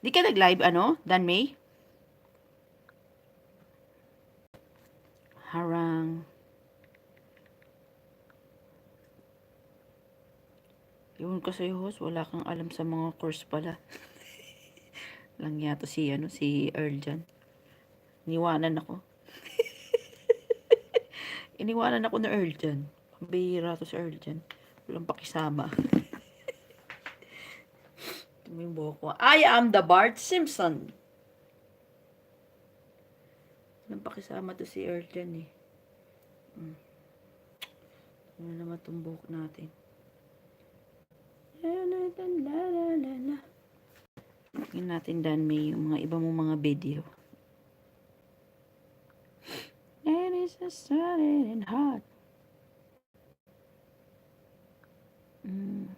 Di ka nag-live, ano, Dan May? Harang. Yun ko sa'yo, host. Wala kang alam sa mga course pala. Lang yata si, si Earl dyan. Iniwanan ako. Iniwanan ako na Earl dyan. Pambihira to si Earl dyan. Walang pakisama. Ito yung buhok ko. I am the Bart Simpson. Walang pakisama to si Earl dyan eh. Ano naman itong buhok natin. Tingnan natin Dan May yung mga iba mong mga video. It is a solid and hot.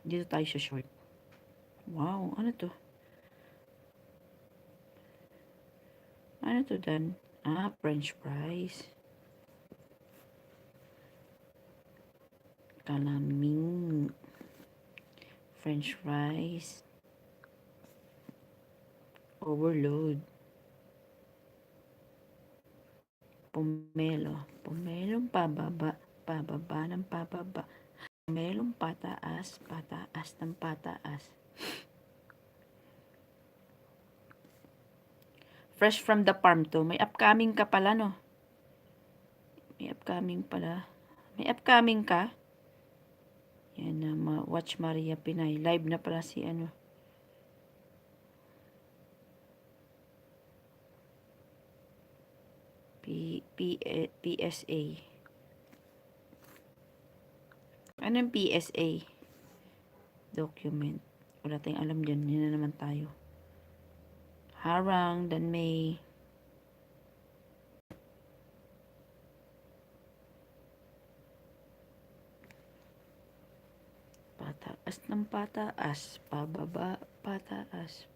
Dito tayo sa short. Wow, ano to? Ano to Dan? French fries. Kalaming. French fries. Overload. Pomelo. Pomelong pababa. Pababa ng pababa. Pomelong pataas. Pataas ng pataas. Fresh from the farm to. May upcoming ka pala, no? May upcoming pala. May upcoming ka? Yan na, Watch Maria Pinay. Live na pala si PSA. Anong PSA? Document. Wala tayong alam dyan. Yan na naman tayo. Harang, Dan May. Pataas ng pataas. Pababa, pataas.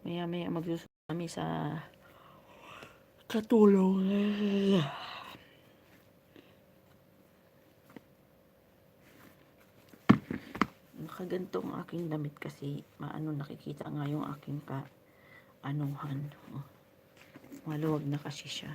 Maya-maya magsusunod kami sa katulong. Nakaganto ang aking damit kasi nakikita nga yung aking anuhan. Maluwag na kasi siya.